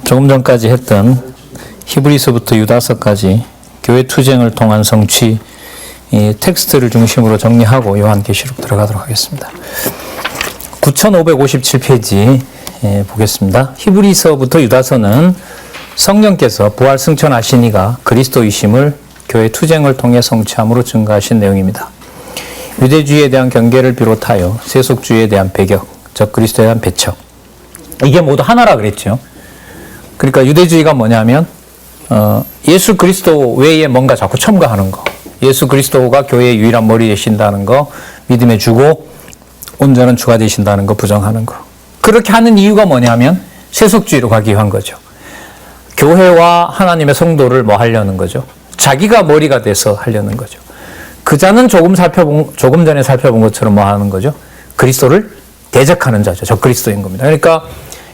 조금 전까지 했던 히브리서부터 유다서까지 교회 투쟁을 통한 성취, 이 텍스트를 중심으로 정리하고 요한계시록 들어가도록 하겠습니다. 9557페이지 보겠습니다. 히브리서부터 유다서는 성령께서 부활 승천하신 이가 그리스도이심을 교회 투쟁을 통해 성취함으로 증거하신 내용입니다. 유대주의에 대한 경계를 비롯하여 세속주의에 대한 배격, 즉 그리스도에 대한 배척, 이게 모두 하나라 그랬죠. 그러니까 유대주의가 뭐냐면 예수 그리스도 외에 뭔가 자꾸 첨가하는 거, 예수 그리스도가 교회의 유일한 머리 되신다는 거, 믿음의 주고 온전한 주가 되신다는 거 부정하는 거. 그렇게 하는 이유가 뭐냐면 세속주의로 가기 위한 거죠. 교회와 하나님의 성도를 뭐 하려는 거죠. 자기가 머리가 돼서 하려는 거죠. 그자는 조금 전에 살펴본 것처럼 뭐 하는 거죠. 그리스도를 대적하는 자죠. 저 그리스도인 겁니다. 그러니까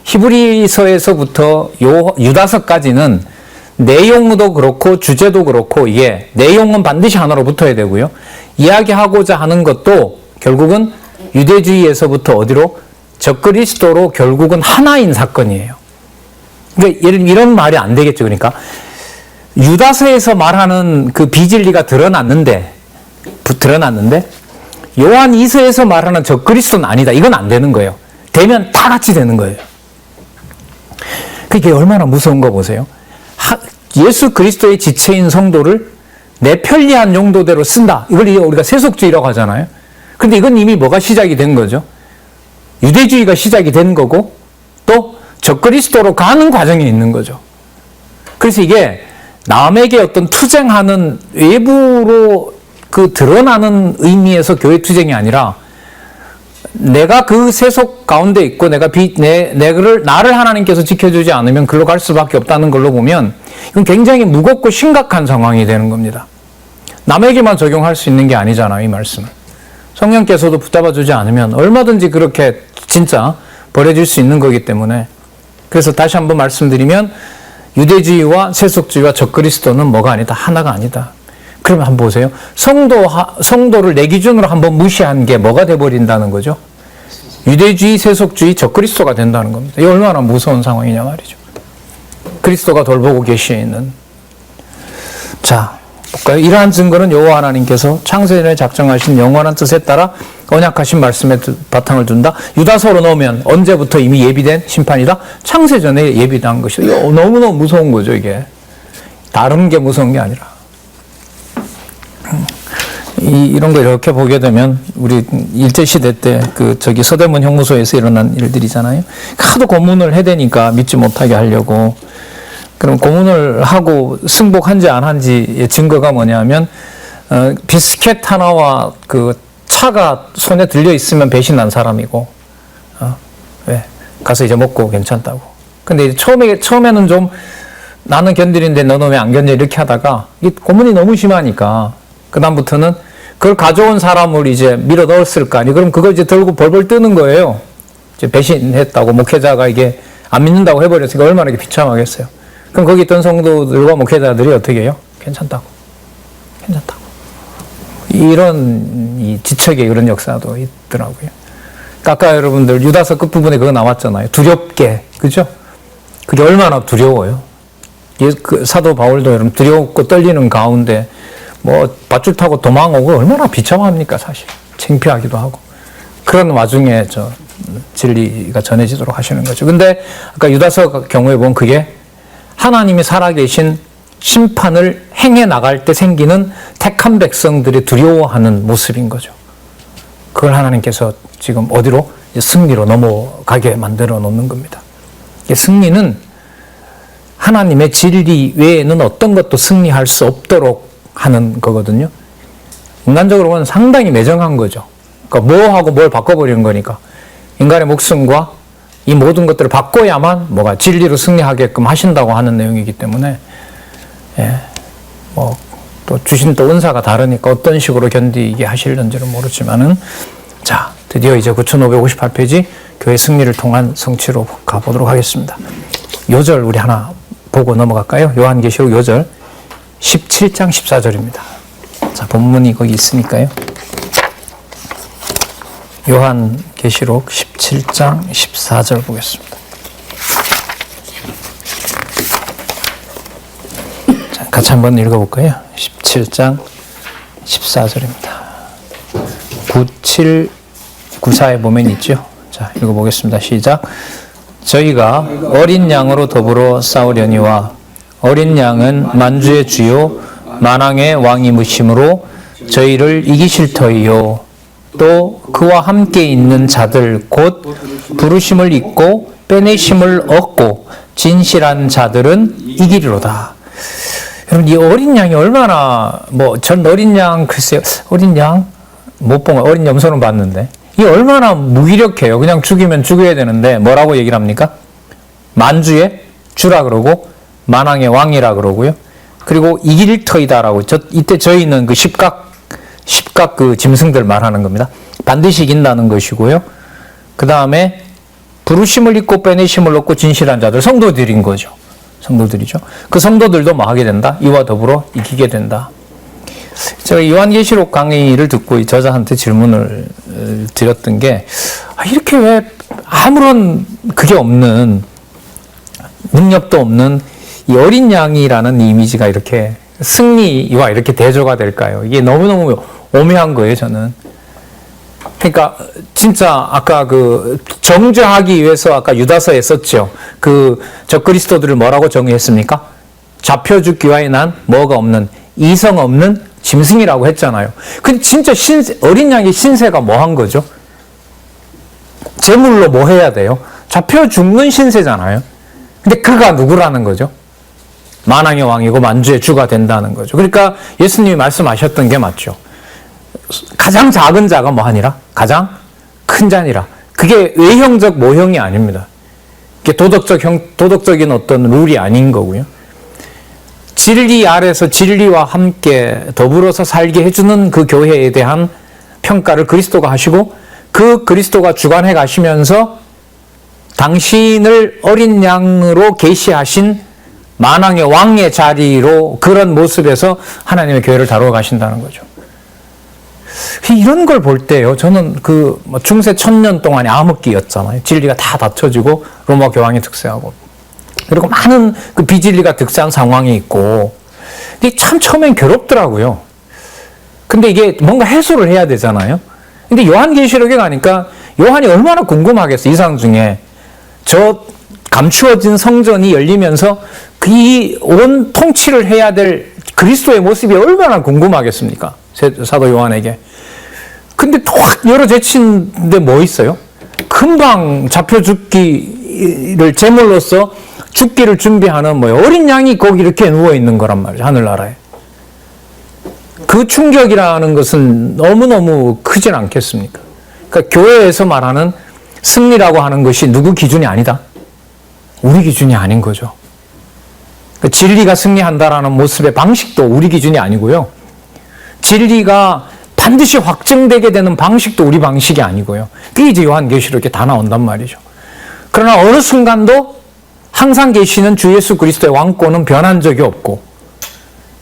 히브리서에서부터 유다서까지는 내용도 그렇고 주제도 그렇고 이게 내용은 반드시 하나로 붙어야 되고요. 이야기하고자 하는 것도 결국은 유대주의에서부터 어디로? 적그리스도로 결국은 하나인 사건이에요. 그러니까 이런 말이 안 되겠죠. 그러니까 유다서에서 말하는 그 비진리가 드러났는데 요한 2서에서 말하는 적그리스도는 아니다. 이건 안 되는 거예요. 되면 다 같이 되는 거예요. 그게 얼마나 무서운 거 보세요. 예수 그리스도의 지체인 성도를 내 편리한 용도대로 쓴다. 이걸 우리가 세속주의라고 하잖아요. 근데 이건 이미 뭐가 시작이 된 거죠? 유대주의가 시작이 된 거고 또 적그리스도로 가는 과정에 있는 거죠. 그래서 이게 남에게 어떤 투쟁하는 외부로 그 드러나는 의미에서 교회 투쟁이 아니라 내가 그 세속 가운데 있고 나를 하나님께서 지켜주지 않으면 글로 갈 수밖에 없다는 걸로 보면 이건 굉장히 무겁고 심각한 상황이 되는 겁니다. 남에게만 적용할 수 있는 게 아니잖아요, 이 말씀은. 성령께서도 붙잡아 주지 않으면 얼마든지 그렇게 진짜 버려질 수 있는 거기 때문에. 그래서 다시 한번 말씀드리면 유대주의와 세속주의와 적그리스도는 뭐가 아니다, 하나가 아니다. 그러면 한번 보세요. 성도를 내 기준으로 한번 무시한 게 뭐가 돼버린다는 거죠? 유대주의, 세속주의, 적그리스도가 된다는 겁니다. 이게 얼마나 무서운 상황이냐 말이죠. 그리스도가 돌보고 계시는. 자, 볼까요? 이러한 증거는 여호와 하나님께서 창세전에 작정하신 영원한 뜻에 따라 언약하신 말씀에 바탕을 둔다. 유다서로 넣으면 언제부터 이미 예비된 심판이다? 창세전에 예비된 것이다. 이거 너무너무 무서운 거죠, 이게. 다른 게 무서운 게 아니라. 이런 거 이렇게 보게 되면 우리 일제시대 때 서대문 형무소에서 일어난 일들이잖아요. 하도 고문을 해대니까 믿지 못하게 하려고. 그럼 고문을 하고 승복한지 안 한지의 증거가 뭐냐면 비스켓 하나와 그 차가 손에 들려 있으면 배신한 사람이고 왜? 가서 이제 먹고 괜찮다고. 근데 이제 처음에는 좀 나는 견디는데 너는 왜 안 견뎌 이렇게 하다가 이 고문이 너무 심하니까 그다음부터는 그걸 가져온 사람을 이제 밀어 넣었을 거 아니에요. 그럼 그걸 이제 들고 벌벌 뜨는 거예요. 이제 배신했다고 목회자가 이게 안 믿는다고 해버렸으니까 얼마나 비참하겠어요. 그럼 거기 있던 성도들과 목회자들이 어떻게 해요? 괜찮다고. 이런 이 지척의 이런 역사도 있더라고요. 아까 여러분들 유다서 끝부분에 그거 나왔잖아요. 두렵게. 그죠? 그게 얼마나 두려워요. 사도 바울도 여러분 두렵고 떨리는 가운데 뭐 밧줄 타고 도망오고 얼마나 비참합니까 사실. 창피하기도 하고. 그런 와중에 진리가 전해지도록 하시는 거죠. 근데 아까 유다서 경우에 보면 그게 하나님이 살아계신 심판을 행해 나갈 때 생기는 택한 백성들이 두려워하는 모습인 거죠. 그걸 하나님께서 지금 어디로? 승리로 넘어가게 만들어 놓는 겁니다. 승리는 하나님의 진리 외에는 어떤 것도 승리할 수 없도록 하는 거거든요. 인간적으로 보면 상당히 매정한 거죠. 그러니까 뭐하고 뭘 바꿔버리는 거니까. 인간의 목숨과 이 모든 것들을 바꿔야만 뭐가 진리로 승리하게끔 하신다고 하는 내용이기 때문에 또 주신 또 은사가 다르니까 어떤 식으로 견디게 하실는지는 모르지만은 자, 드디어 이제 9558페이지 교회 승리를 통한 성취로 가보도록 하겠습니다. 요절 우리 하나 보고 넘어갈까요? 요한계시록 요절 17장 14절입니다. 자, 본문이 거기 있으니까요. 요한계시록 17장 14절 보겠습니다. 같이 한번 읽어볼까요? 17장 14절입니다. 9794에 보면 있죠. 자, 읽어보겠습니다. 시작. 저희가 어린 양으로 더불어 싸우려니와 어린 양은 만주의 주요 만왕의 왕이무심으로 저희를 이기실 터이요. 또 그와 함께 있는 자들 곧 부르심을 잊고 빼내심을 얻고 진실한 자들은 이기리로다. 여러분, 이 어린 양이 얼마나, 전 어린 양, 글쎄요, 어린 양? 못 본 거, 어린 염소는 봤는데. 이 얼마나 무기력해요. 그냥 죽이면 죽여야 되는데, 뭐라고 얘기를 합니까? 만주의 주라 그러고, 만왕의 왕이라 그러고요. 그리고 이길 터이다라고. 이때 저희는 그 십각 그 짐승들 말하는 겁니다. 반드시 이긴다는 것이고요. 그 다음에, 부르심을 잊고 빼내심을 얻고 진실한 자들, 성도들인 거죠. 성도들이죠. 그 성도들도 뭐 하게 된다? 이와 더불어 이기게 된다. 제가 요한계시록 강의를 듣고 저자한테 질문을 드렸던 게, 이렇게 왜 아무런 그게 없는, 능력도 없는 이 어린 양이라는 이미지가 이렇게 승리와 이렇게 대조가 될까요? 이게 너무너무 오묘한 거예요, 저는. 그러니까 진짜 아까 그 정죄하기 위해서 아까 유다서에 썼죠. 그 적그리스도들을 뭐라고 정의했습니까? 잡혀 죽기 위하여 난 뭐가 없는, 이성 없는 짐승이라고 했잖아요. 근데 진짜 어린 양의 신세가 뭐 한 거죠? 제물로 뭐 해야 돼요? 잡혀 죽는 신세잖아요. 근데 그가 누구라는 거죠? 만왕의 왕이고 만주의 주가 된다는 거죠. 그러니까 예수님이 말씀하셨던 게 맞죠. 가장 작은 자가 뭐 하니라? 가장 큰 자니라. 그게 외형적 모형이 아닙니다. 그게 도덕적인 어떤 룰이 아닌 거고요. 진리 아래서 진리와 함께 더불어서 살게 해주는 그 교회에 대한 평가를 그리스도가 하시고, 그 그리스도가 주관해 가시면서 당신을 어린 양으로 계시하신 만왕의 왕의 자리로 그런 모습에서 하나님의 교회를 다루어 가신다는 거죠. 이런 걸 볼 때요, 저는 그 중세 1000년 동안의 암흑기였잖아요. 진리가 다 닫혀지고 로마 교황이 득세하고, 그리고 많은 그 비진리가 득세한 상황이 있고, 이게 참 처음엔 괴롭더라고요. 근데 이게 뭔가 해소를 해야 되잖아요. 근데 요한계시록에 가니까 요한이 얼마나 궁금하겠어. 이상 중에 저 감추어진 성전이 열리면서 이 온 통치를 해야 될 그리스도의 모습이 얼마나 궁금하겠습니까? 사도 요한에게. 근데 확 열어제치는데 뭐 있어요? 금방 잡혀 죽기를 제물로서 죽기를 준비하는 어린 양이 거기 이렇게 누워 있는 거란 말이죠. 하늘나라에. 그 충격이라는 것은 너무너무 크진 않겠습니까? 그러니까 교회에서 말하는 승리라고 하는 것이 누구 기준이 아니다. 우리 기준이 아닌 거죠. 그러니까 진리가 승리한다라는 모습의 방식도 우리 기준이 아니고요. 진리가 반드시 확증되게 되는 방식도 우리 방식이 아니고요. 그게 이제 요한계시록에 다 나온단 말이죠. 그러나 어느 순간도 항상 계시는 주 예수 그리스도의 왕권은 변한 적이 없고,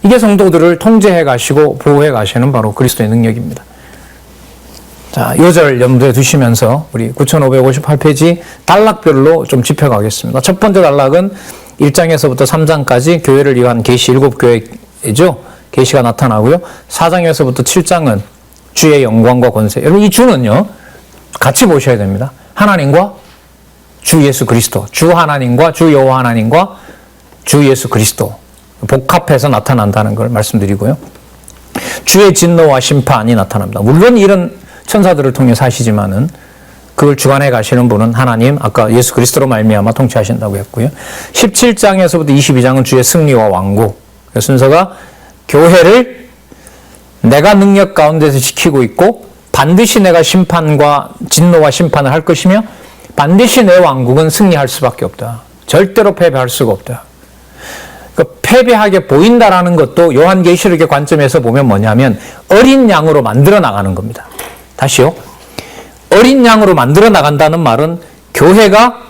이게 성도들을 통제해 가시고 보호해 가시는 바로 그리스도의 능력입니다. 자, 요절 염두에 두시면서 우리 9558페이지 단락별로 좀 짚어가겠습니다. 첫 번째 단락은 1장에서부터 3장까지 교회를 위한 계시 7교회죠. 계시가 나타나고요. 4장에서부터 7장은 주의 영광과 권세. 여러분, 이 주는요, 같이 보셔야 됩니다. 하나님과 주 예수 그리스도, 주 하나님과 주 여호와 하나님과 주 예수 그리스도 복합해서 나타난다는 걸 말씀드리고요. 주의 진노와 심판이 나타납니다. 물론 이런 천사들을 통해서 하시지만은 그걸 주관해 가시는 분은 하나님, 아까 예수 그리스도로 말미암아 통치하신다고 했고요. 17장에서부터 22장은 주의 승리와 왕국. 순서가 교회를 내가 능력 가운데서 지키고 있고, 반드시 내가 심판과 진노와 심판을 할 것이며, 반드시 내 왕국은 승리할 수밖에 없다. 절대로 패배할 수가 없다. 그러니까 패배하게 보인다라는 것도 요한계시록의 관점에서 보면 뭐냐면 어린 양으로 만들어 나가는 겁니다. 다시요. 어린 양으로 만들어 나간다는 말은 교회가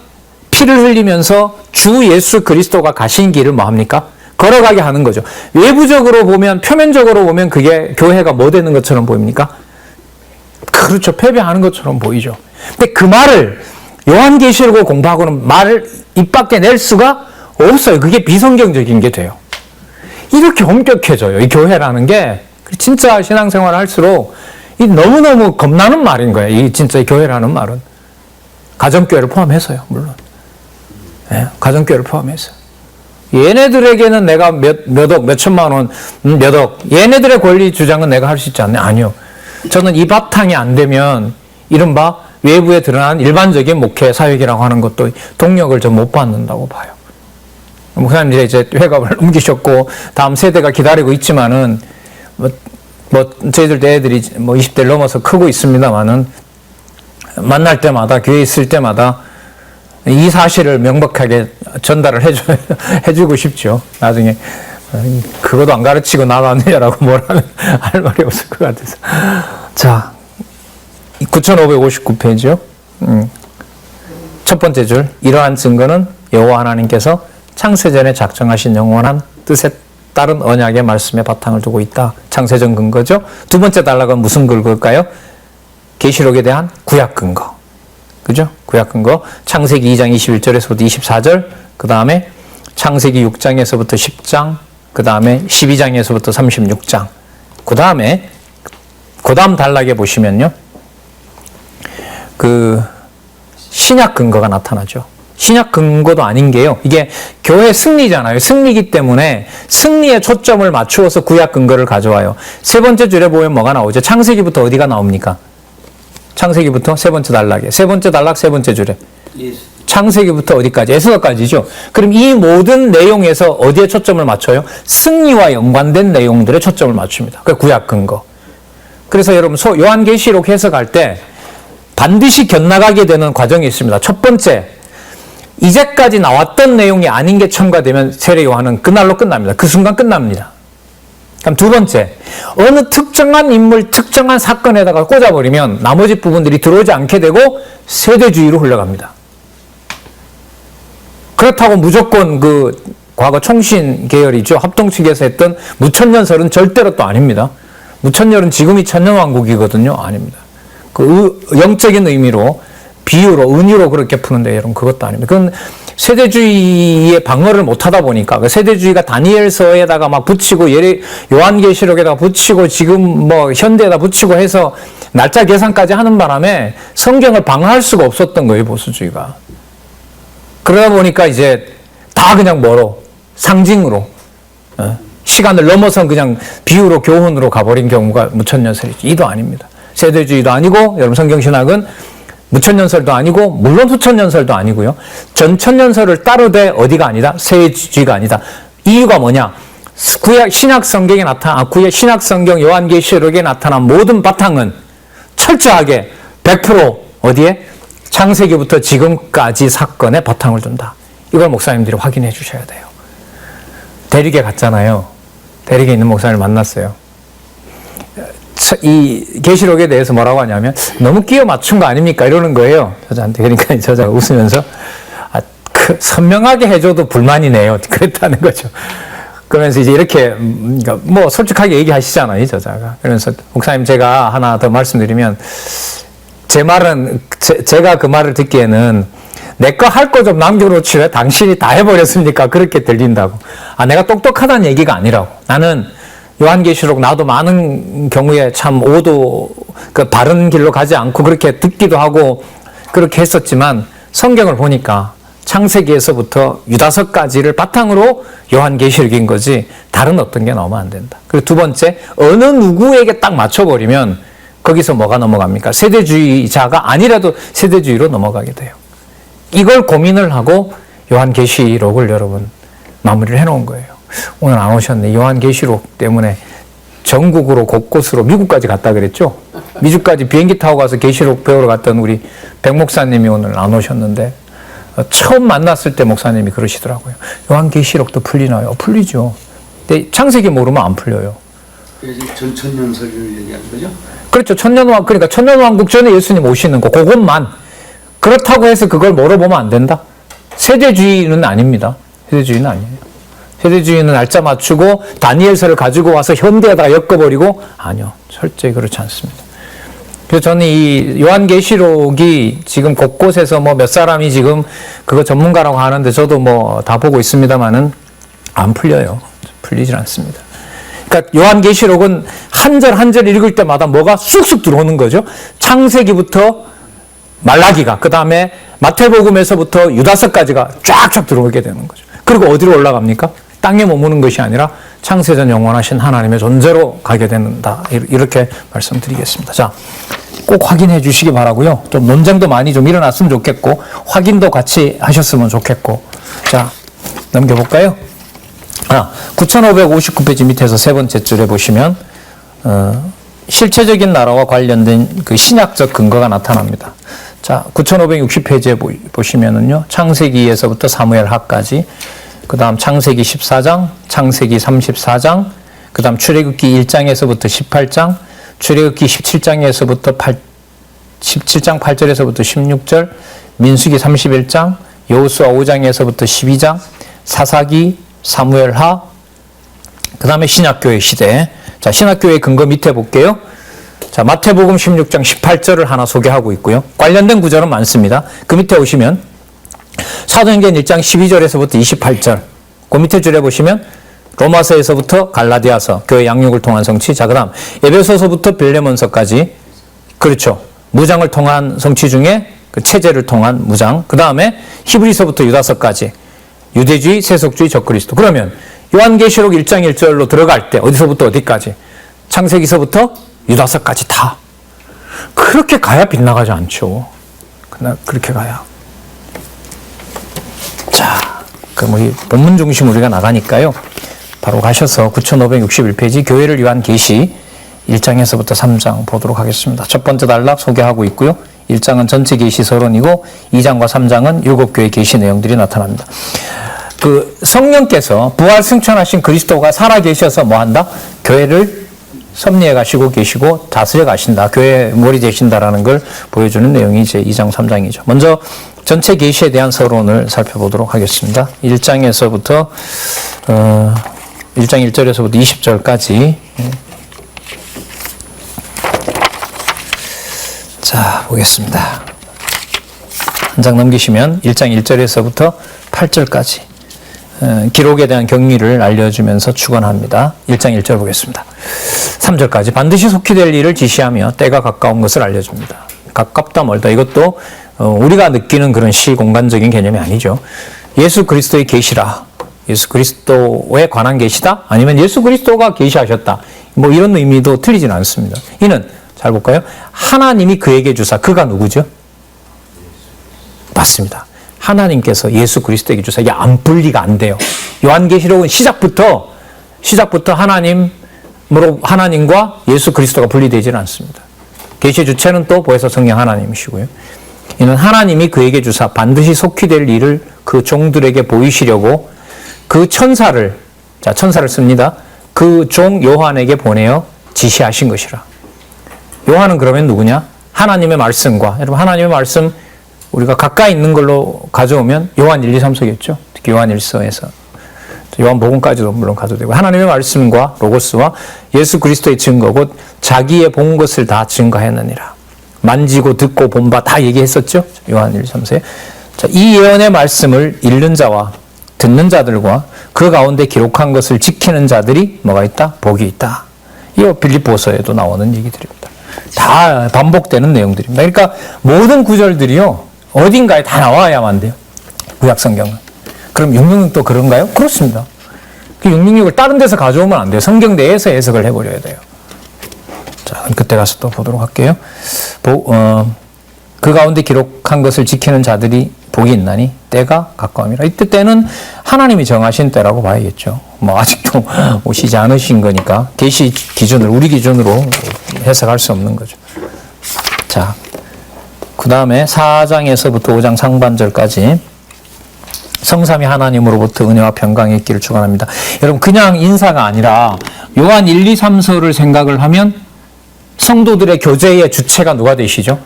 피를 흘리면서 주 예수 그리스도가 가신 길을 뭐합니까? 걸어가게 하는 거죠. 외부적으로 보면, 표면적으로 보면 그게 교회가 뭐 되는 것처럼 보입니까? 그렇죠. 패배하는 것처럼 보이죠. 근데 그 말을 요한계시록을 공부하고는 말을 입 밖에 낼 수가 없어요. 그게 비성경적인 게 돼요. 이렇게 엄격해져요. 이 교회라는 게 진짜 신앙생활을 할수록 이 너무너무 겁나는 말인 거예요. 이 진짜 이 교회라는 말은. 가정교회를 포함해서요, 물론. 네, 가정교회를 포함해서. 얘네들에게는 내가 몇 억, 몇 천만 원, 몇 억, 얘네들의 권리 주장은 내가 할 수 있지 않냐? 아니요. 저는 이 바탕이 안 되면 이른바 외부에 드러난 일반적인 목회 사역이라고 하는 것도 동력을 좀 못 받는다고 봐요. 목사님 이제 회갑을 옮기셨고 다음 세대가 기다리고 있지만은 뭐 저희들 애들이 뭐 20대를 넘어서 크고 있습니다만은 만날 때마다 교회에 있을 때마다 이 사실을 명백하게 전달을 해주고 싶죠. 나중에 그것도 안 가르치고 나가느냐라고 뭐라는 할 말이 없을 것 같아서. 자, 9559페이지요. 첫 번째 줄. 이러한 증거는 여호와 하나님께서 창세전에 작정하신 영원한 뜻에 따른 언약의 말씀에 바탕을 두고 있다. 창세전 근거죠. 두 번째 단락은 무슨 근거일까요? 계시록에 대한 구약 근거. 그죠? 구약 근거. 창세기 2장 21절에서부터 24절, 그 다음에 창세기 6장에서부터 10장, 그 다음에 12장에서부터 36장. 그 다음에, 그 다음 단락에 보시면요. 신약 근거가 나타나죠. 신약 근거도 아닌 게요. 이게 교회 승리잖아요. 승리이기 때문에 승리에 초점을 맞추어서 구약 근거를 가져와요. 세 번째 줄에 보면 뭐가 나오죠? 창세기부터 어디가 나옵니까? 창세기부터 세 번째 단락에. 세 번째 단락 세 번째 줄에. 창세기부터 어디까지? 에스더까지죠. 그럼 이 모든 내용에서 어디에 초점을 맞춰요? 승리와 연관된 내용들에 초점을 맞춥니다. 그 구약 근거. 그래서 여러분 요한계시록 해석할 때 반드시 곁나가게 되는 과정이 있습니다. 첫 번째, 이제까지 나왔던 내용이 아닌 게 첨가되면 세례 요한은 그날로 끝납니다. 그 순간 끝납니다. 그럼 두 번째, 어느 특정한 인물, 특정한 사건에다가 꽂아버리면 나머지 부분들이 들어오지 않게 되고 세대주의로 흘러갑니다. 그렇다고 무조건 과거 총신 계열이죠. 합동 측에서 했던 무천년설은 절대로 또 아닙니다. 무천년은 지금이 천년왕국이거든요. 아닙니다. 영적인 의미로, 비유로, 은유로 그렇게 푸는데 여러분 그것도 아닙니다. 그건 세대주의의 방어를 못 하다 보니까 그 세대주의가 다니엘서에다가 막 붙이고 요한계시록에다가 붙이고 지금 뭐 현대에다 붙이고 해서 날짜 계산까지 하는 바람에 성경을 방어할 수가 없었던 거예요, 보수주의가. 그러다 보니까 이제 다 그냥 상징으로 시간을 넘어선 그냥 비유로 교훈으로 가버린 경우가 무천년설이죠. 이도 아닙니다. 세대주의도 아니고 여러분 성경신학은 무천년설도 아니고 물론 후천년설도 아니고요. 전천년설을 따르되 어디가 아니다? 세대주의가 아니다. 이유가 뭐냐? 신약 성경에 신약 성경 요한계시록에 나타난 모든 바탕은 철저하게 100% 어디에? 창세기부터 지금까지 사건에 바탕을 둔다. 이걸 목사님들이 확인해 주셔야 돼요. 대리게 갔잖아요. 대리게 있는 목사님을 만났어요. 이 계시록에 대해서 뭐라고 하냐면 너무 끼워 맞춘 거 아닙니까? 이러는 거예요. 저자한테. 그러니까 저자가 웃으면서 선명하게 해줘도 불만이네요. 그랬다는 거죠. 그러면서 이제 이렇게 뭐 솔직하게 얘기하시잖아요, 이 저자가. 그러면서 목사님 제가 하나 더 말씀드리면 제 말은 제가 그 말을 듣기에는 내 거 할 거 좀 남겨놓지 왜 당신이 다 해버렸습니까? 그렇게 들린다고. 내가 똑똑하다는 얘기가 아니라고. 나는 요한계시록 나도 많은 경우에 참 바른 길로 가지 않고 그렇게 듣기도 하고 그렇게 했었지만 성경을 보니까 창세기에서부터 유다서까지를 바탕으로 요한계시록인 거지 다른 어떤 게 나오면 안 된다. 그리고 두 번째, 어느 누구에게 딱 맞춰버리면 거기서 뭐가 넘어갑니까? 세대주의자가 아니라도 세대주의로 넘어가게 돼요. 이걸 고민을 하고 요한계시록을 여러분 마무리를 해놓은 거예요. 오늘 안 오셨네. 요한계시록 때문에 전국으로 곳곳으로 미국까지 갔다 그랬죠. 미국까지 비행기 타고 가서 계시록 배우러 갔던 우리 백 목사님이 오늘 안 오셨는데 처음 만났을 때 목사님이 그러시더라고요. 요한계시록도 풀리나요? 풀리죠. 근데 창세기 모르면 안 풀려요. 전천년설을 얘기하는 거죠? 그렇죠. 그러니까 천년왕국 전에 예수님 오시는 거 그것만. 그렇다고 해서 그걸 물어보면 안 된다? 세대주의는 아닙니다. 세대주의는 아니에요. 세대주의는 날짜 맞추고 다니엘서를 가지고 와서 현대에다가 엮어버리고 아니요. 철저히 그렇지 않습니다. 그래서 저는 이 요한계시록이 지금 곳곳에서 몇 사람이 지금 그거 전문가라고 하는데 저도 다 보고 있습니다만은 안 풀려요. 풀리질 않습니다. 그러니까 요한계시록은 한 절 한 절 읽을 때마다 뭐가 쑥쑥 들어오는 거죠. 창세기부터 말라기가, 그 다음에 마태복음에서부터 유다서까지가 쫙쫙 들어오게 되는 거죠. 그리고 어디로 올라갑니까? 땅에 머무는 것이 아니라 창세전 영원하신 하나님의 존재로 가게 된다. 이렇게 말씀드리겠습니다. 자, 꼭 확인해 주시기 바라고요. 좀 논쟁도 많이 좀 일어났으면 좋겠고, 확인도 같이 하셨으면 좋겠고. 자, 넘겨볼까요? 9559페이지 밑에서 세 번째 줄에 보시면 실체적인 나라와 관련된 그 신약적 근거가 나타납니다. 자, 9560페이지에 보시면은요, 창세기에서부터 사무엘하까지, 그 다음 창세기 14장, 창세기 34장, 그 다음 출애굽기 1장에서부터 18장, 출애굽기 17장에서부터 17장 8절에서부터 16절, 민수기 31장, 여호수아 5장에서부터 12장, 사사기, 사무엘하, 그 다음에 신약교회 시대. 자, 신약교회 근거 밑에 볼게요. 자, 마태복음 16장 18절을 하나 소개하고 있고요. 관련된 구절은 많습니다. 그 밑에 오시면 사도행전 1장 12절에서부터 28절, 그 밑에 줄에 보시면 로마서에서부터 갈라디아서, 교회 양육을 통한 성취. 자, 그 다음 에베소서부터 빌레몬서까지, 그렇죠, 무장을 통한 성취 중에 그 체제를 통한 무장. 그 다음에 히브리서부터 유다서까지, 유대주의, 세속주의, 적그리스도. 그러면 요한계시록 1장 1절로 들어갈 때 어디서부터 어디까지? 창세기서부터 유다서까지 다. 그렇게 가야 빗나가지 않죠. 그렇게 가야. 자, 그럼 이 본문 중심 우리가 나가니까요. 바로 가셔서 9561페이지 교회를 위한 계시 1장에서부터 3장 보도록 하겠습니다. 첫 번째 단락 소개하고 있고요. 1장은 전체 계시 서론이고 2장과 3장은 7교회 계시 내용들이 나타납니다. 그 성령께서 부활 승천하신 그리스도가 살아 계셔서 뭐 한다? 교회를 섭리해 가시고 계시고 다스려 가신다. 교회 머리 되신다라는 걸 보여주는 내용이 이제 2장, 3장이죠. 먼저 전체 계시에 대한 서론을 살펴보도록 하겠습니다. 1장에서부터 1장 1절에서부터 20절까지. 자, 보겠습니다. 한 장 넘기시면 1장 1절에서부터 8절까지 기록에 대한 경위를 알려주면서 축원합니다. 1장 1절 보겠습니다. 3절까지 반드시 속히 될 일을 지시하며 때가 가까운 것을 알려줍니다. 가깝다 멀다, 이것도 우리가 느끼는 그런 시공간적인 개념이 아니죠. 예수 그리스도의 계시라, 예수 그리스도에 관한 계시다, 아니면 예수 그리스도가 계시하셨다, 뭐 이런 의미도 틀리지는 않습니다. 이는 잘 볼까요? 하나님이 그에게 주사, 그가 누구죠? 맞습니다. 하나님께서 예수 그리스도에게 주사. 이게 안 분리가 안 돼요. 요한계시록은 시작부터 하나님과 예수 그리스도가 분리되지는 않습니다. 계시의 주체는 또 보혜사 성령 하나님이시고요. 이는 하나님이 그에게 주사 반드시 속히 될 일을 그 종들에게 보이시려고 그 천사를 씁니다. 그 종 요한에게 보내어 지시하신 것이라. 요한은 그러면 누구냐? 하나님의 말씀과, 여러분 하나님의 말씀 우리가 가까이 있는 걸로 가져오면 요한 1, 2, 3서겠죠. 특히 요한 1서에서. 요한복음까지도 물론 가도 되고, 하나님의 말씀과 로고스와 예수 그리스도의 증거 곧 자기의 본 것을 다 증거했느니라. 만지고 듣고 본 바 다 얘기했었죠. 요한 1, 3서에. 자, 이 예언의 말씀을 읽는 자와 듣는 자들과 그 가운데 기록한 것을 지키는 자들이 뭐가 있다? 복이 있다. 이 빌립보서에도 나오는 얘기들입니다. 다 반복되는 내용들입니다. 그러니까 모든 구절들이요, 어딘가에 다 나와야만 돼요. 구약 성경은. 그럼 666도 그런가요? 그렇습니다. 그 666을 다른 데서 가져오면 안 돼요. 성경 내에서 해석을 해버려야 돼요. 자, 그때 가서 또 보도록 할게요. 그 가운데 기록한 것을 지키는 자들이 복이 있나니 때가 가까움이라. 이때 때는 하나님이 정하신 때라고 봐야겠죠. 뭐 아직도 오시지 않으신 거니까 계시 기준을 우리 기준으로 해석할 수 없는 거죠. 자, 그 다음에 4장에서부터 5장 상반절까지 성삼위 하나님으로부터 은혜와 평강이 있기를 축원합니다. 여러분 그냥 인사가 아니라 요한 1, 2, 3서를 생각을 하면 성도들의 교제의 주체가 누가 되시죠?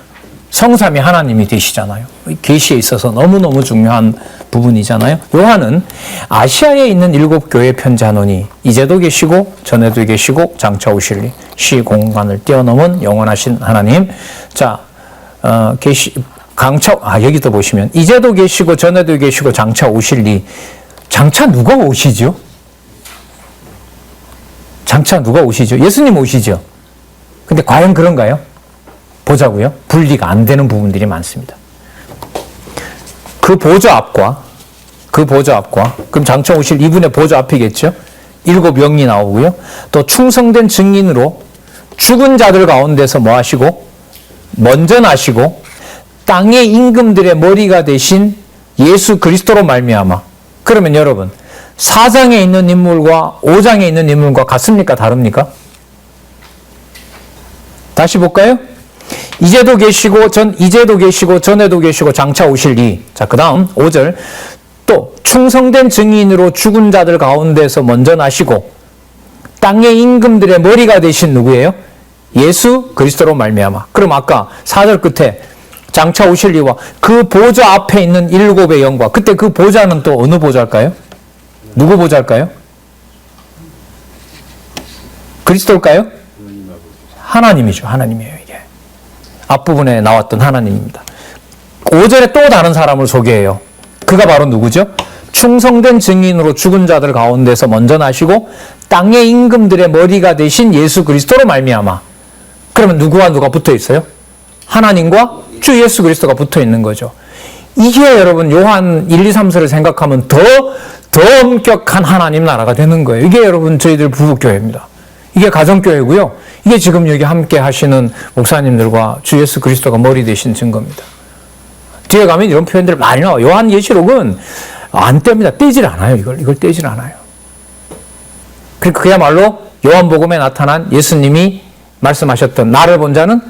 성삼위 하나님이 되시잖아요. 계시에 있어서 너무너무 중요한 부분이잖아요. 요한은 아시아에 있는 7교회에 편지하노니 이제도 계시고 전에도 계시고 장차 오실리 시공간을 뛰어넘은 영원하신 하나님. 자, 여기도 보시면 이제도 계시고 전에도 계시고 장차 오실리. 장차 누가 오시죠? 장차 누가 오시죠? 예수님 오시죠? 근데 과연 그런가요? 보자고요. 분리가 안 되는 부분들이 많습니다. 그 보좌 앞과 그럼 장차 오실 이분의 보좌 앞이겠죠? 7영이 나오고요. 또 충성된 증인으로 죽은 자들 가운데서 뭐 하시고 먼저 나시고 땅의 임금들의 머리가 되신 예수 그리스도로 말미암아. 그러면 여러분 4장에 있는 인물과 5장에 있는 인물과 같습니까? 다릅니까? 다시 볼까요? 이제도 계시고 전에도 계시고 장차 오실 이. 자, 그다음 5절. 또 충성된 증인으로 죽은 자들 가운데서 먼저 나시고 땅의 임금들의 머리가 되신 누구예요? 예수 그리스도로 말미암아. 그럼 아까 4절 끝에 장차 오실 이와 그 보좌 앞에 있는 7의 영과, 그때 그 보좌는 또 어느 보좌일까요? 누구 보좌일까요? 그리스도일까요? 하나님이죠. 하나님이에요, 이게. 앞부분에 나왔던 하나님입니다. 5절에 또 다른 사람을 소개해요. 그가 바로 누구죠? 충성된 증인으로 죽은 자들 가운데서 먼저 나시고 땅의 임금들의 머리가 되신 예수 그리스도로 말미암아. 그러면 누구와 누가 붙어 있어요? 하나님과 주 예수 그리스도가 붙어 있는 거죠. 이게 여러분 요한 1, 2, 3서를 생각하면 더 엄격한 하나님 나라가 되는 거예요. 이게 여러분 저희들 부부교회입니다. 이게 가정교회고요. 이게 지금 여기 함께 하시는 목사님들과 주 예수 그리스도가 머리 되신 증거입니다. 뒤에 가면 이런 표현들 많이 나와요. 요한 예시록은 안 뗍니다. 떼질 않아요. 이걸 떼질 않아요. 그러니까 그야말로 요한복음에 나타난 예수님이 말씀하셨던 나를 본 자는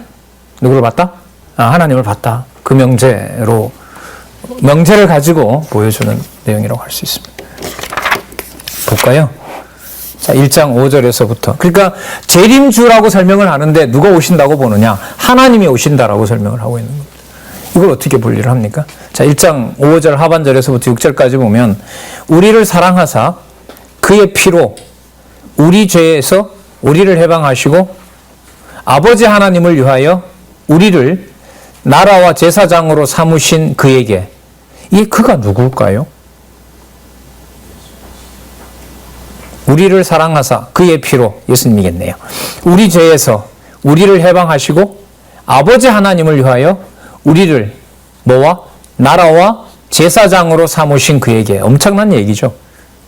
누구를 봤다? 하나님을 봤다. 그 명제를 가지고 보여주는 내용이라고 할 수 있습니다. 볼까요? 자, 1장 5절에서부터. 그러니까 재림주라고 설명을 하는데 누가 오신다고 보느냐? 하나님이 오신다라고 설명을 하고 있는 겁니다. 이걸 어떻게 분리를 합니까? 자, 1장 5절 하반절에서부터 6절까지 보면 우리를 사랑하사 그의 피로 우리 죄에서 우리를 해방하시고 아버지 하나님을 위하여 우리를 나라와 제사장으로 삼으신 그에게, 이 그가 누굴까요? 우리를 사랑하사 그의 피로, 예수님이겠네요. 우리 죄에서 우리를 해방하시고 아버지 하나님을 위하여 우리를 뭐와? 나라와 제사장으로 삼으신 그에게. 엄청난 얘기죠.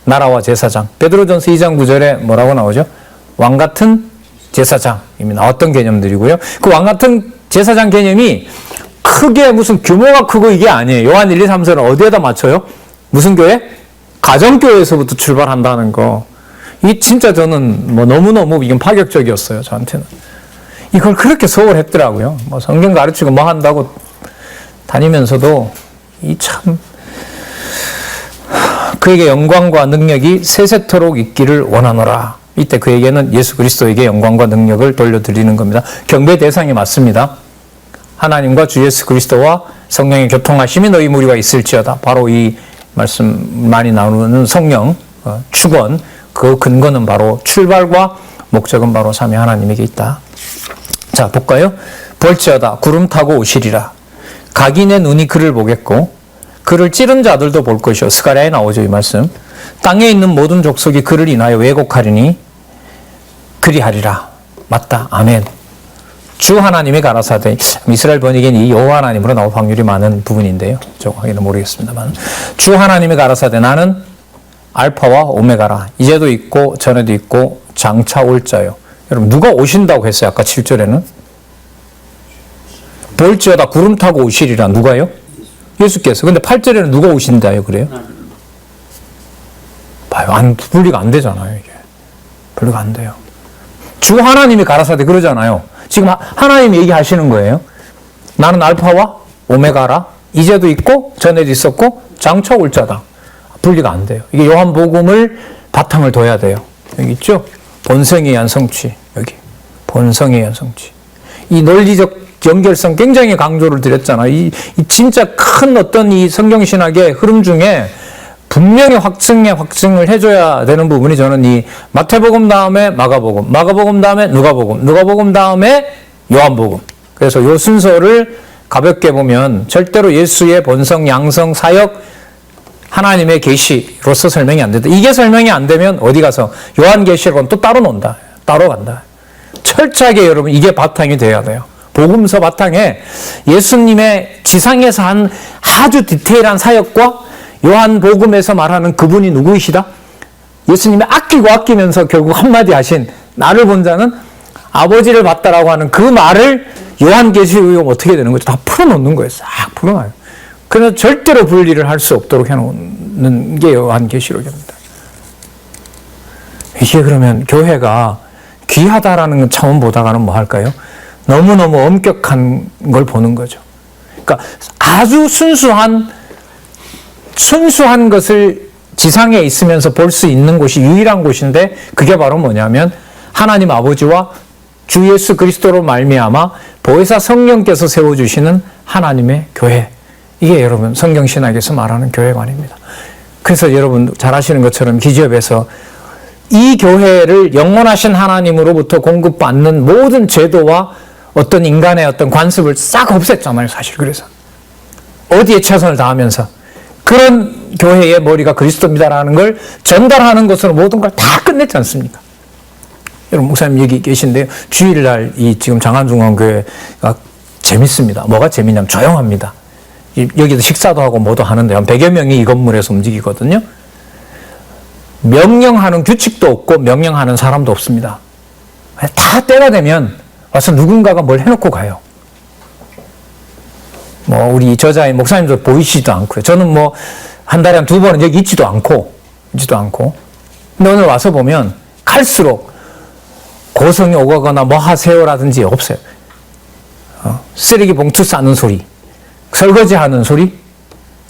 나라와 제사장. 베드로전서 2장 9절에 뭐라고 나오죠? 왕같은 제사장. 이미 나왔던 개념들이고요. 그 왕같은 제사장 개념이 크게 무슨 규모가 크고 이게 아니에요. 요한 1, 2, 3서는 어디에다 맞춰요? 무슨 교회? 가정교회에서부터 출발한다는 거. 이 진짜 저는 뭐 너무너무 이건 파격적이었어요. 저한테는. 이걸 그렇게 소홀했더라고요. 뭐 성경 가르치고 뭐 한다고 다니면서도 이 참 그에게 영광과 능력이 세세토록 있기를 원하노라. 이때 그에게는 예수 그리스도에게 영광과 능력을 돌려드리는 겁니다. 경배 대상이 맞습니다. 하나님과 주 예수 그리스도와 성령의 교통하심이 너희 무리가 있을지어다. 바로 이 말씀 많이 나누는 성령 축원, 그 근거는 바로 출발과 목적은 바로 삼위 하나님에게 있다. 자, 볼까요? 볼지어다 구름 타고 오시리라. 각인의 눈이 그를 보겠고 그를 찌른 자들도 볼 것이요. 스가랴에 나오죠, 이 말씀. 땅에 있는 모든 족속이 그를 인하여 왜곡하리니 그리하리라. 맞다. 아멘. 주 하나님이 가라사대. 이스라엘 번역에는 이 여호와 하나님으로 나올 확률이 많은 부분인데요. 정확하게는 모르겠습니다만. 주 하나님이 가라사대 나는 알파와 오메가라. 이제도 있고 전에도 있고 장차 올 자요. 여러분 누가 오신다고 했어요? 아까 7절에는. 볼지어다 구름 타고 오시리라. 누가요? 예수께서. 근데 8절에는 누가 오신다요? 그래요? 봐요. 분리가 안 되잖아요. 이게. 분리가 안 돼요. 주 하나님이 가라사대 그러잖아요. 지금 하나님이 얘기하시는 거예요. 나는 알파와 오메가라. 이제도 있고 전에도 있었고 장차 올 자다. 분리가 안 돼요. 이게 요한복음을 바탕을 둬야 돼요. 여기 있죠? 본성에 의한 성취. 여기. 본성에 의한 성취. 이 논리적 연결성 굉장히 강조를 드렸잖아요. 이 진짜 큰 어떤 이 성경신학의 흐름 중에 분명히 확증을 해줘야 되는 부분이 저는 이 마태복음 다음에 마가복음, 마가복음 다음에 누가복음, 누가복음 다음에 요한복음. 그래서 요 순서를 가볍게 보면 절대로 예수의 본성, 양성, 사역 하나님의 계시로서 설명이 안 된다. 이게 설명이 안 되면 어디 가서 요한계시록은 또 따로 논다. 따로 간다. 철저하게 여러분 이게 바탕이 돼야 돼요. 복음서 바탕에 예수님의 지상에서 한 아주 디테일한 사역과 요한복음에서 말하는 그분이 누구이시다? 예수님이 아끼고 아끼면서 결국 한마디 하신 나를 본 자는 아버지를 봤다라고 하는 그 말을 요한계시록에 어떻게 되는 거죠? 다 풀어놓는 거예요. 싹 풀어놔요. 그래서 절대로 분리를 할 수 없도록 해놓는 게 요한계시록입니다. 이게 그러면 교회가 귀하다라는 차원보다가는 뭐 할까요? 너무너무 엄격한 걸 보는 거죠. 그러니까 아주 순수한 것을 지상에 있으면서 볼 수 있는 곳이 유일한 곳인데 그게 바로 뭐냐면 하나님 아버지와 주 예수 그리스도로 말미암아 보혜사 성령께서 세워주시는 하나님의 교회. 이게 여러분 성경신학에서 말하는 교회관입니다. 그래서 여러분 잘 아시는 것처럼 기지업에서 이 교회를 영원하신 하나님으로부터 공급받는 모든 제도와 어떤 인간의 어떤 관습을 싹 없앴잖아요, 사실. 그래서 어디에 최선을 다하면서 그런 교회의 머리가 그리스도입니다라는 걸 전달하는 것으로 모든 걸 다 끝냈지 않습니까? 여러분 목사님 여기 계신데요. 주일날 이 지금 장안중앙교회가 재밌습니다. 뭐가 재밌냐면 조용합니다. 여기도 식사도 하고 뭐도 하는데 한 100여 명이 이 건물에서 움직이거든요. 명령하는 규칙도 없고 명령하는 사람도 없습니다. 다 때가 되면 와서 누군가가 뭘 해놓고 가요. 뭐 우리 저자인 목사님도 보이시지도 않고요. 저는 뭐 한 달에 한 2번은 여기 있지도 않고. 근데 오늘 와서 보면 갈수록 고성이 오거나 뭐 하세요라든지 없어요. 쓰레기 봉투 싸는 소리, 설거지 하는 소리,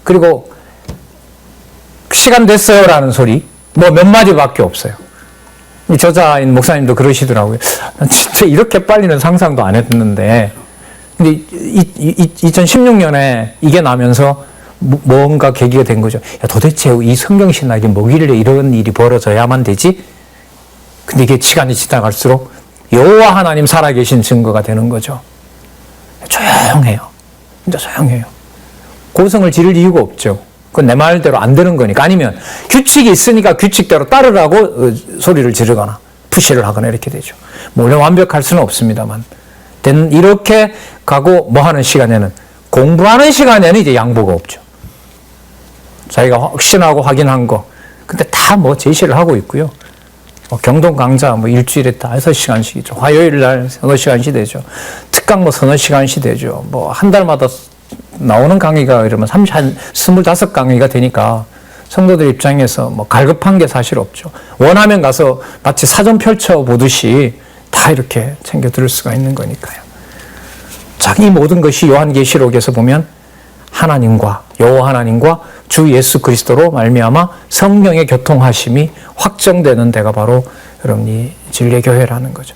그리고 시간 됐어요라는 소리, 뭐 몇 마디밖에 없어요. 이 저자인 목사님도 그러시더라고요. 난 진짜 이렇게 빨리는 상상도 안 했는데, 근데 2016년에 이게 나면서 뭔가 계기가 된 거죠. 야, 도대체 이 성경신학이 뭐길래 이런 일이 벌어져야만 되지? 근데 이게 시간이 지나갈수록 여호와 하나님 살아계신 증거가 되는 거죠. 조용해요. 진짜 조용해요. 고성을 지를 이유가 없죠. 그건 내 말대로 안 되는 거니까. 아니면 규칙이 있으니까 규칙대로 따르라고 소리를 지르거나 푸시를 하거나 이렇게 되죠. 물론 완벽할 수는 없습니다만. 이렇게 가고 뭐 하는 시간에는, 공부하는 시간에는 이제 양보가 없죠. 자기가 확신하고 확인한 거. 근데 다 뭐 제시를 하고 있고요. 경동 강좌 뭐 일주일에 다 6시간씩이죠. 화요일 날 서너 시간씩 되죠. 특강 뭐 서너 시간씩 되죠. 뭐 한 달마다 나오는 강의가 이러면 25강의가 되니까 성도들 입장에서 뭐 갈급한 게 사실 없죠. 원하면 가서 마치 사전 펼쳐보듯이 다 이렇게 챙겨 들을 수가 있는 거니까요. 자, 이 모든 것이 요한계시록에서 보면 하나님과 여호와 하나님과 주 예수 그리스도로 말미암아 성령의 교통하심이 확정되는 데가 바로 여러분 이 진리의 교회라는 거죠.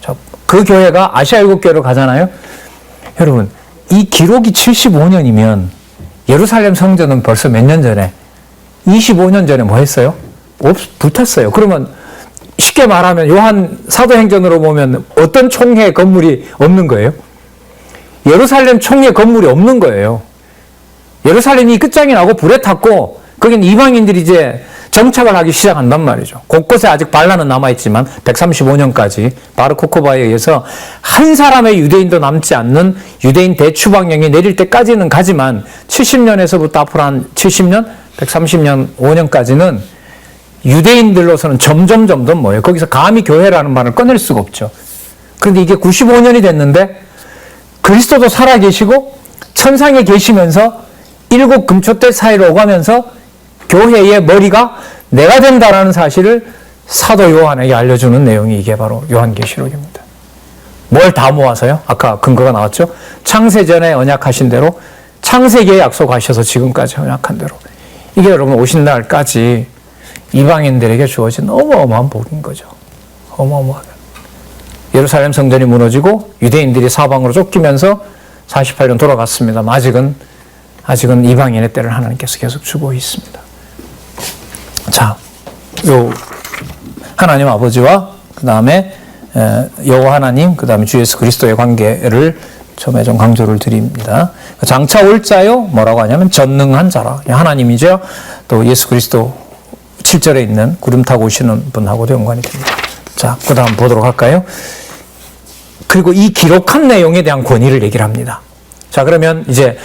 자, 그 교회가 아시아 일곱 교회로 가잖아요. 여러분 이 기록이 75년이면 예루살렘 성전은 벌써 몇 년 전에 25년 전에 뭐 했어요? 불탔어요. 그러면 쉽게 말하면 요한 사도행전으로 보면 어떤 총회 건물이 없는 거예요? 예루살렘 총회 건물이 없는 거예요. 예루살렘이 끝장이 나고 불에 탔고 거긴 이방인들이 이제 정착을 하기 시작한단 말이죠. 곳곳에 아직 반란은 남아있지만 135년까지 바르 코코바에 의해서 한 사람의 유대인도 남지 않는 유대인 대추방령이 내릴 때까지는 가지만 70년에서부터 앞으로 한 70년, 130년, 5년까지는 유대인들로서는 점점 뭐예요? 거기서 감히 교회라는 말을 꺼낼 수가 없죠. 그런데 이게 95년이 됐는데 그리스도도 살아계시고 천상에 계시면서 일곱 금초대 사이로 오가면서 교회의 머리가 내가 된다라는 사실을 사도 요한에게 알려주는 내용이 이게 바로 요한계시록입니다. 뭘 다 모아서요? 아까 근거가 나왔죠? 창세전에 언약하신 대로 창세기에 약속하셔서 지금까지 언약한 대로 이게 여러분 오신 날까지 이방인들에게 주어진 어마어마한 복인 거죠. 어마어마하게. 예루살렘 성전이 무너지고 유대인들이 사방으로 쫓기면서 48년 돌아갔습니다만 아직은 이방인의 때를 하나님께서 계속 주고 있습니다. 자, 요 하나님 아버지와 그 다음에 여호와 하나님, 그 다음에 주 예수 그리스도의 관계를 처음에 좀 강조를 드립니다. 장차 올 자요, 뭐라고 하냐면 전능한 자라. 하나님이죠. 또 예수 그리스도 7절에 있는 구름 타고 오시는 분하고도 연관이 됩니다. 자, 그 다음 보도록 할까요? 그리고 이 기록한 내용에 대한 권위를 얘기를 합니다. 자, 그러면 이제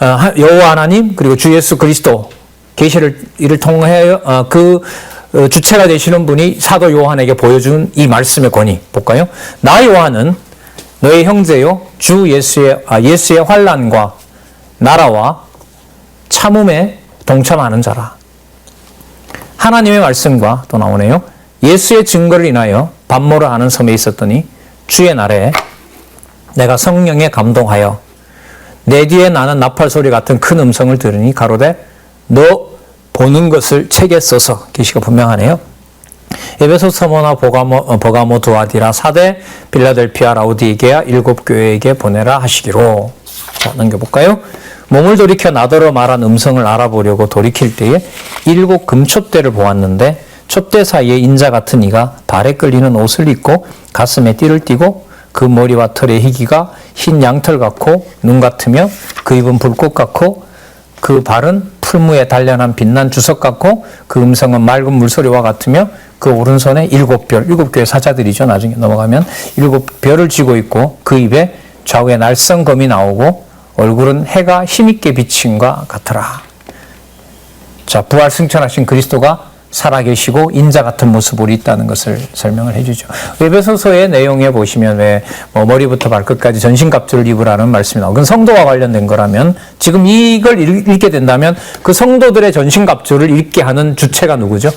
여호와 하나님 그리고 주 예수 그리스도 계시를 이를 통하여 주체가 되시는 분이 사도 요한에게 보여준 이 말씀의 권위 볼까요? 나 요한은 너의 형제요 주 예수의 환난과 나라와 참음에 동참하는 자라. 하나님의 말씀과 또 나오네요. 예수의 증거를 인하여 반모를 하는 섬에 있었더니 주의 날에 내가 성령에 감동하여 내 뒤에 나는 나팔 소리 같은 큰 음성을 들으니 가로되 너 보는 것을 책에 써서 계시가 분명하네요. 에베소, 서모나, 보가모, 두아디라, 사대, 빌라델피아, 라우디게아 7교회에게 보내라 하시기로. 자, 넘겨볼까요? 몸을 돌이켜 나더러 말한 음성을 알아보려고 돌이킬 때에 7 금촛대를 보았는데 촛대 사이에 인자 같은 이가 발에 끌리는 옷을 입고 가슴에 띠를 띠고 그 머리와 털의 희기가 흰 양털 같고 눈 같으며 그 입은 불꽃 같고 그 발은 풀무에 단련한 빛난 주석 같고 그 음성은 맑은 물소리와 같으며 그 오른손에 7별, 7교회 사자들이죠. 나중에 넘어가면 7별을 쥐고 있고 그 입에 좌우에 날성검이 나오고 얼굴은 해가 힘있게 비친과 같더라. 자, 부활 승천하신 그리스도가 살아계시고 인자 같은 모습으로 있다는 것을 설명을 해주죠. 에베소서의 내용에 보시면 왜 머리부터 발끝까지 전신갑주를 입으라는 말씀이 나오고 그건 성도와 관련된 거라면 지금 이걸 읽게 된다면 그 성도들의 전신갑주를 읽게 하는 주체가 누구죠?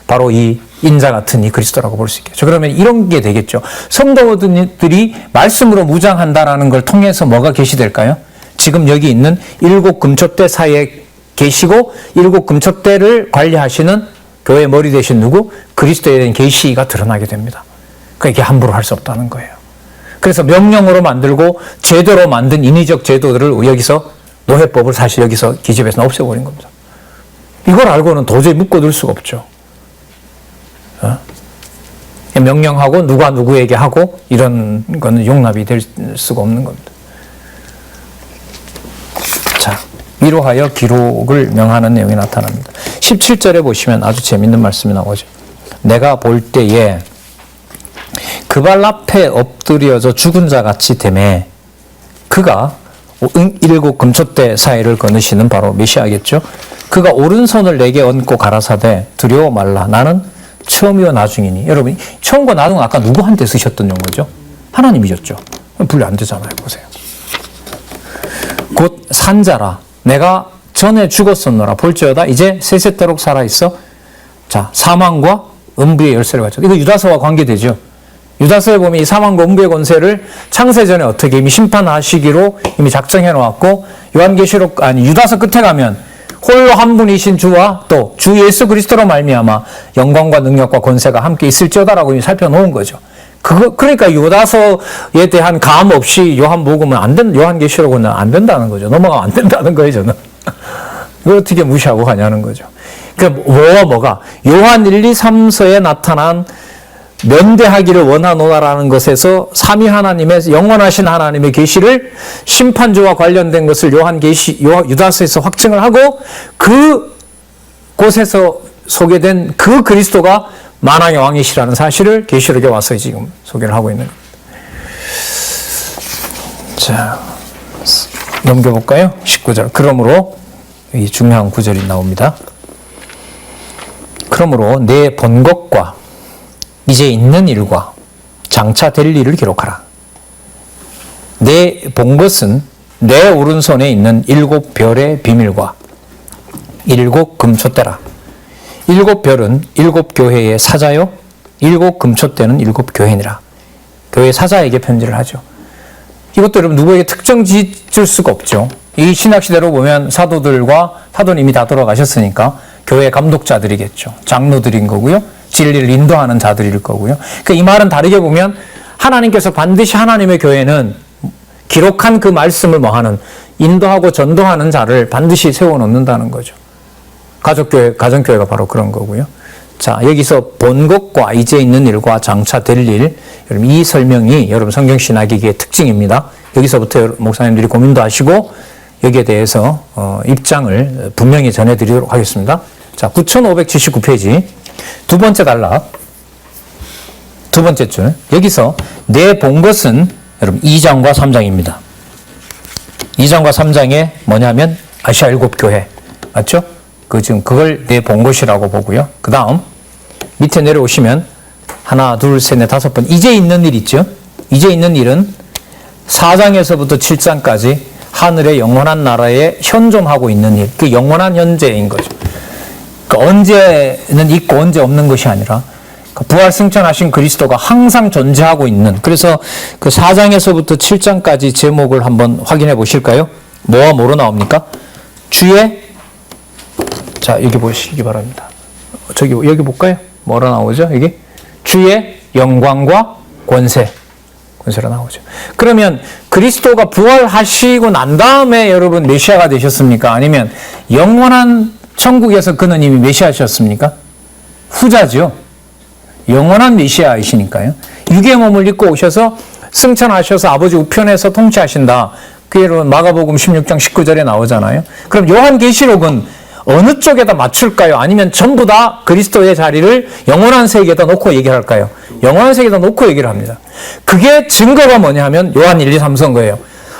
바로 이 인자 같은 이 그리스도라고 볼 수 있겠죠. 그러면 이런 게 되겠죠. 성도들이 말씀으로 무장한다라는 걸 통해서 뭐가 계시될까요? 지금 여기 있는 7 금촛대 사이에 계시고 7 금촛대를 관리하시는 교회의 머리 대신 누구? 그리스도에 대한 계시가 드러나게 됩니다. 그러니까 이게 함부로 할 수 없다는 거예요. 그래서 명령으로 만들고 제도로 만든 인위적 제도들을 여기서 노회법을 사실 여기서 기집애에서 없애버린 겁니다. 이걸 알고는 도저히 묶어둘 수가 없죠. 명령하고 누가 누구에게 하고 이런 거는 용납이 될 수가 없는 겁니다. 자, 위로하여 기록을 명하는 내용이 나타납니다. 17절에 보시면 아주 재밌는 말씀이 나오죠. 내가 볼 때에 그 발 앞에 엎드려져 죽은 자 같이 되매 그가 7 금촛대 사이를 거느시는 바로 메시아겠죠. 그가 오른손을 내게 얹고 가라사대 두려워 말라 나는 처음이요 나중이니. 여러분 처음과 나중은 아까 누구한테 쓰셨던 용어죠? 하나님이셨죠. 분리 안 되잖아요. 보세요. 곧 산자라 내가 전에 죽었었노라 볼지어다 이제 세세토록 살아있어. 자, 사망과 음부의 열쇠를 가졌다. 이거 유다서와 관계되죠. 유다서에 보면 이 사망과 음부의 권세를 창세전에 어떻게 이미 심판하시기로 이미 작정해 놓았고 유다서 끝에 가면 홀로 한 분이신 주와 또 주 예수 그리스도로 말미암아 영광과 능력과 권세가 함께 있을지어다라고 이미 살펴놓은 거죠. 그러니까 유다서에 대한 감 없이 요한복음은 요한계시록은 안 된다는 거죠. 넘어가면 안 된다는 거예요, 저는. 이걸 어떻게 무시하고 가냐는 거죠. 그러니까 뭐가? 요한 1, 2, 3서에 나타난 면대하기를 원하노라라는 것에서 삼위 하나님의 영원하신 하나님의 계시를 심판주와 관련된 것을 유다서에서 확증을 하고 그 곳에서 소개된 그 그리스도가 만왕의 왕이시라는 사실을 계시록에 와서 지금 소개를 하고 있는 겁니다. 자, 넘겨볼까요? 19절. 그러므로 이 중요한 구절이 나옵니다. 그러므로 내 본 것과 이제 있는 일과 장차 될 일을 기록하라. 내 본 것은 내 오른손에 있는 7별의 비밀과 7 금촛대라. 7별은 7 교회의 사자요 7 금촛대는 7 교회니라. 교회 사자에게 편지를 하죠. 이것도 여러분 누구에게 특정 지을 수가 없죠. 이 신학시대로 보면 사도님이 다 돌아가셨으니까 교회 감독자들이겠죠. 장로들인 거고요. 진리를 인도하는 자들일 거고요. 그러니까 이 말은 다르게 보면 하나님께서 반드시 하나님의 교회는 기록한 그 말씀을 뭐하는 인도하고 전도하는 자를 반드시 세워놓는다는 거죠. 가정교회가 바로 그런 거고요. 자, 여기서 본 것과 이제 있는 일과 장차 될 일, 여러분 이 설명이 여러분 성경신학의 특징입니다. 여기서부터 목사님들이 고민도 하시고 여기에 대해서 입장을 분명히 전해드리도록 하겠습니다. 자, 9579페이지 두 번째 단락 두 번째 줄 여기서 내 본 것은 여러분 2장과 3장입니다. 2장과 3장에 뭐냐면 아시아 7교회 맞죠? 지금 그걸 내 본 것이라고 보고요. 그 다음 밑에 내려오시면 하나, 둘, 셋, 넷, 다섯 번 이제 있는 일 있죠? 이제 있는 일은 4장에서부터 7장까지 하늘의 영원한 나라에 현존하고 있는 일, 그 영원한 현재인 거죠. 그러니까 언제는 있고 언제 없는 것이 아니라 부활 승천하신 그리스도가 항상 존재하고 있는, 그래서 그 4장에서부터 7장까지 제목을 한번 확인해 보실까요? 뭐와 뭐로 나옵니까? 주의, 자 여기 보시기 바랍니다. 여기 볼까요? 뭐로 나오죠? 여기 주의 영광과 권세로 나오죠. 그러면 그리스도가 부활하시고 난 다음에 여러분 메시아가 되셨습니까? 아니면 영원한 천국에서 그는 이미 메시아셨습니까? 후자죠. 영원한 메시아이시니까요. 육의 몸을 입고 오셔서 승천하셔서 아버지 우편에서 통치하신다. 그게 여러분 마가복음 16장 19절에 나오잖아요. 그럼 요한계시록은 어느 쪽에다 맞출까요? 아니면 전부 다 그리스도의 자리를 영원한 세계에다 놓고 얘기를 할까요? 영원한 세계에다 놓고 얘기를 합니다. 그게 증거가 뭐냐 하면 요한 1, 2, 3 선거예요.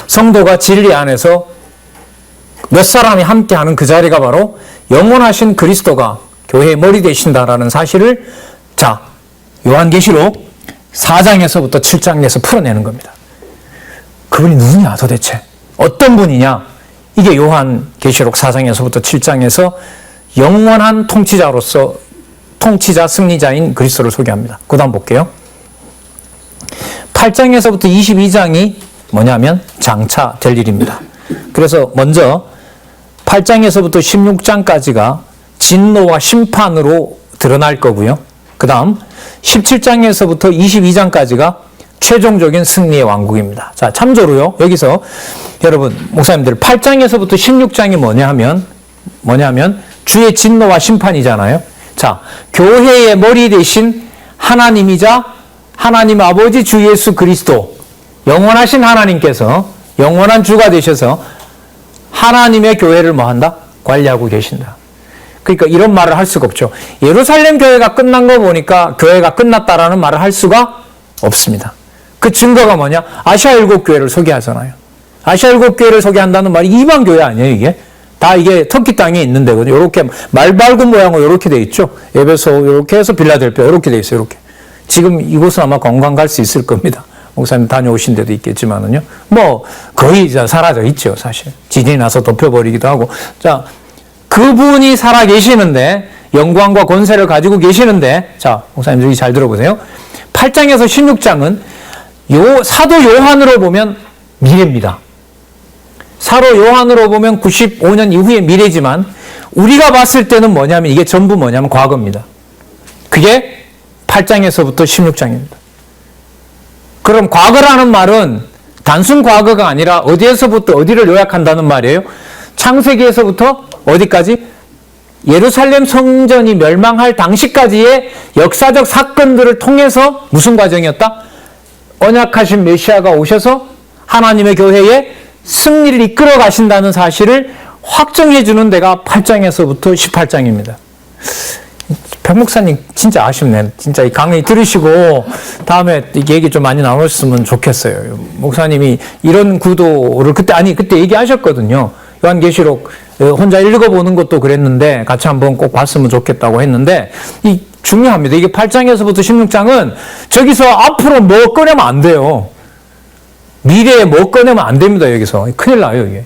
성도가 진리 안에서 몇 사람이 함께하는 그 자리가 바로 영원하신 그리스도가 교회의 머리 되신다라는 사실을 자 요한계시록 4장에서부터 7장에서 풀어내는 겁니다. 그분이 누구냐 도대체? 어떤 분이냐? 이게 요한계시록 4장에서부터 7장에서 영원한 통치자로서 통치자 승리자인 그리스도를 소개합니다. 그 다음 볼게요. 8장에서부터 22장이 뭐냐면 장차 될 일입니다. 그래서 먼저 8장에서부터 16장까지가 진노와 심판으로 드러날 거고요. 그 다음 17장에서부터 22장까지가 최종적인 승리의 왕국입니다. 자, 참조로요. 여기서 여러분 목사님들 8장에서부터 16장이 뭐냐 하면 주의 진노와 심판이잖아요. 자, 교회의 머리 대신 하나님이자 하나님 아버지 주 예수 그리스도 영원하신 하나님께서 영원한 주가 되셔서 하나님의 교회를 뭐한다? 관리하고 계신다. 그러니까 이런 말을 할 수가 없죠. 예루살렘 교회가 끝난 거 보니까 교회가 끝났다라는 말을 할 수가 없습니다. 그 증거가 뭐냐? 아시아 7교회를 소개하잖아요. 아시아 7교회를 소개한다는 말이 이방 교회 아니에요, 이게? 다 이게 터키 땅에 있는 데거든요. 이렇게 말발굽 모양으로 이렇게 돼 있죠. 에베소 이렇게 해서 빌라델피아 이렇게 돼 있어요, 이렇게. 지금 이곳은 아마 관광 갈 수 있을 겁니다. 목사님 다녀오신 데도 있겠지만은요. 뭐 거의 사라져 있죠, 사실. 지진이 나서 덮여버리기도 하고. 자, 그분이 살아 계시는데 영광과 권세를 가지고 계시는데 자, 목사님 여기 잘 들어보세요. 8장에서 16장은 사도 요한으로 보면 미래입니다. 사도 요한으로 보면 95년 이후의 미래지만 우리가 봤을 때는 뭐냐면 이게 전부 뭐냐면 과거입니다. 그게 8장에서부터 16장입니다. 그럼 과거라는 말은 단순 과거가 아니라 어디에서부터 어디를 요약한다는 말이에요? 창세기에서부터 어디까지? 예루살렘 성전이 멸망할 당시까지의 역사적 사건들을 통해서 무슨 과정이었다? 언약하신 메시아가 오셔서 하나님의 교회에 승리를 이끌어 가신다는 사실을 확정해 주는 데가 8장에서부터 18장입니다. 백 목사님 진짜 아쉽네. 진짜 이 강의 들으시고 다음에 얘기 좀 많이 나눴으면 좋겠어요. 목사님이 이런 구도를 그때 얘기하셨거든요. 요한계시록 혼자 읽어보는 것도 그랬는데 같이 한번 꼭 봤으면 좋겠다고 했는데 이 중요합니다. 이게 8장에서부터 16장은 저기서 앞으로 뭐 꺼내면 안 돼요. 미래에 뭐 꺼내면 안 됩니다. 여기서. 큰일 나요, 이게.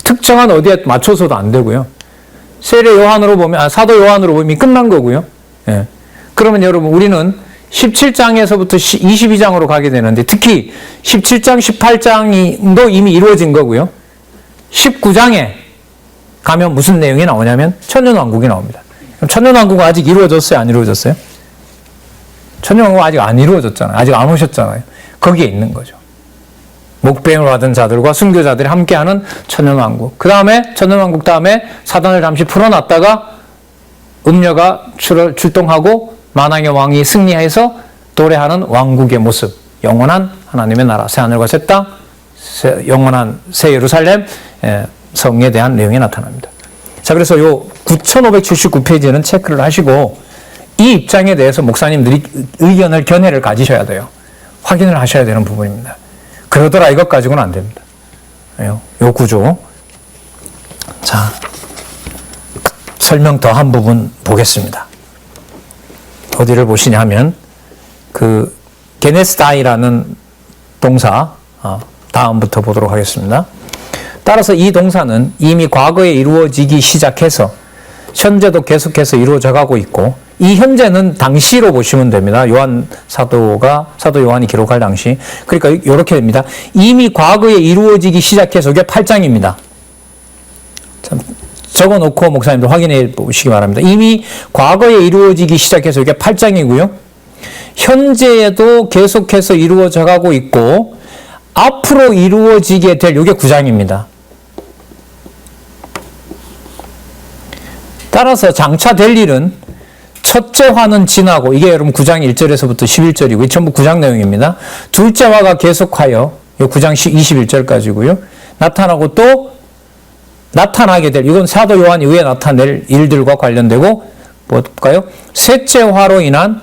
특정한 어디에 맞춰서도 안 되고요. 세례 요한으로 보면, 사도 요한으로 보면 끝난 거고요. 예. 그러면 여러분, 우리는 17장에서부터 22장으로 가게 되는데, 특히 17장, 18장도 이미 이루어진 거고요. 19장에 가면 무슨 내용이 나오냐면, 천년왕국이 나옵니다. 그럼 천년왕국은 아직 이루어졌어요? 안 이루어졌어요? 천년왕국은 아직 안 이루어졌잖아요. 아직 안 오셨잖아요. 거기에 있는 거죠. 목배임을 받은 자들과 순교자들이 함께하는 천년왕국. 그 다음에 천년왕국 다음에 사단을 잠시 풀어놨다가 음녀가 출동하고 만왕의 왕이 승리해서 도래하는 왕국의 모습. 영원한 하나님의 나라. 새하늘과 새 땅, 영원한 새 예루살렘 성에 대한 내용이 나타납니다. 자, 그래서 요 9579페이지는 체크를 하시고 이 입장에 대해서 목사님들이 의견을, 견해를 가지셔야 돼요. 확인을 하셔야 되는 부분입니다. 그러더라 이것 가지고는 안 됩니다. 요 구조. 자, 설명 더 한 부분 보겠습니다. 어디를 보시냐 하면 그 게네스다이라는 동사 다음부터 보도록 하겠습니다. 따라서 이 동사는 이미 과거에 이루어지기 시작해서 현재도 계속해서 이루어져 가고 있고, 이 현재는 당시로 보시면 됩니다. 사도 요한이 기록할 당시. 그러니까 이렇게 됩니다. 이미 과거에 이루어지기 시작해서 이게 8장입니다. 적어놓고 목사님들 확인해 보시기 바랍니다. 이미 과거에 이루어지기 시작해서 이게 8장이고요. 현재에도 계속해서 이루어져 가고 있고 앞으로 이루어지게 될 이게 9장입니다. 따라서 장차 될 일은 첫째 화는 지나고, 이게 여러분 9장 1절에서부터 11절이고 전부 9장 내용입니다. 둘째 화가 계속하여 9장 21절까지고요. 나타나고 또 나타나게 될, 이건 사도 요한이 위에 나타낼 일들과 관련되고, 볼까요? 셋째 화로 인한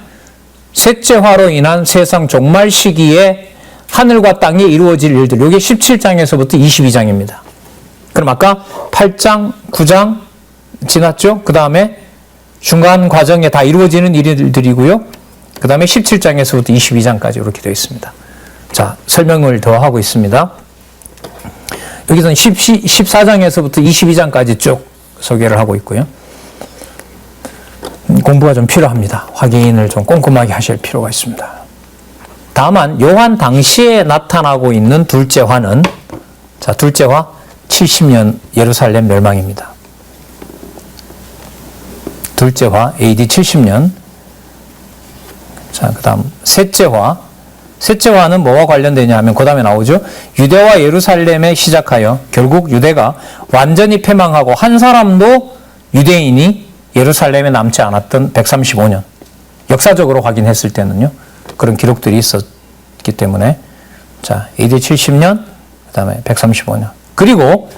세상 종말 시기에 하늘과 땅에 이루어질 일들, 이게 17장에서부터 22장입니다. 그럼 아까 8장, 9장 지났죠? 그 다음에 중간 과정에 다 이루어지는 일들이고요. 그 다음에 17장에서부터 22장까지 이렇게 되어 있습니다. 자, 설명을 더 하고 있습니다. 여기서는 14장에서부터 22장까지 쭉 소개를 하고 있고요. 공부가 좀 필요합니다. 확인을 좀 꼼꼼하게 하실 필요가 있습니다. 다만 요한 당시에 나타나고 있는 둘째 화는, 자, 둘째 화 70년 예루살렘 멸망입니다. 둘째 화 AD 70년. 자, 그 다음 셋째 화는 뭐와 관련되냐 하면 그 다음에 나오죠. 유대와 예루살렘에 시작하여 결국 유대가 완전히 패망하고 한 사람도 유대인이 예루살렘에 남지 않았던 135년. 역사적으로 확인했을 때는요. 그런 기록들이 있었기 때문에. 자, AD 70년, 그 다음에 135년. 그리고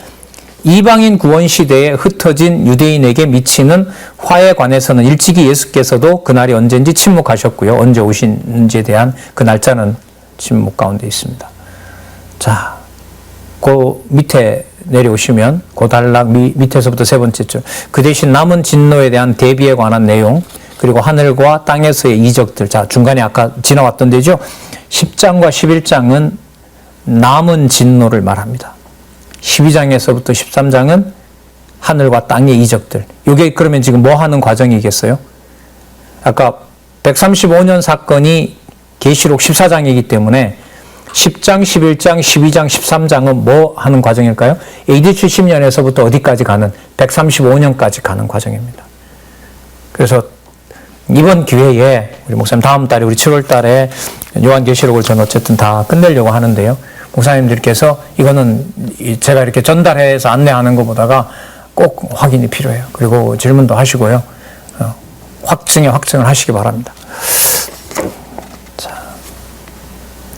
이방인 구원 시대에 흩어진 유대인에게 미치는 화에 관해서는 일찍이 예수께서도 그날이 언제인지 침묵하셨고요. 언제 오신지에 대한 그 날짜는 침묵 가운데 있습니다. 자, 그 밑에 내려오시면 그 단락 밑에서부터 세 번째 줄. 그 대신 남은 진노에 대한 대비에 관한 내용, 그리고 하늘과 땅에서의 이적들. 자, 중간에 아까 지나왔던 데죠. 10장과 11장은 남은 진노를 말합니다. 12장에서부터 13장은 하늘과 땅의 이적들. 이게 그러면 지금 뭐 하는 과정이겠어요? 아까 135년 사건이 계시록 14장이기 때문에 10장, 11장, 12장, 13장은 뭐 하는 과정일까요? AD 70년에서부터 어디까지 가는? 135년까지 가는 과정입니다. 그래서 이번 기회에 우리 목사님 다음 달에 우리 7월 달에 요한계시록을 저는 어쨌든 다 끝내려고 하는데요. 목사님들께서 이거는 제가 이렇게 전달해서 안내하는 것보다가 꼭 확인이 필요해요. 그리고 질문도 하시고요. 확증을 하시기 바랍니다. 자,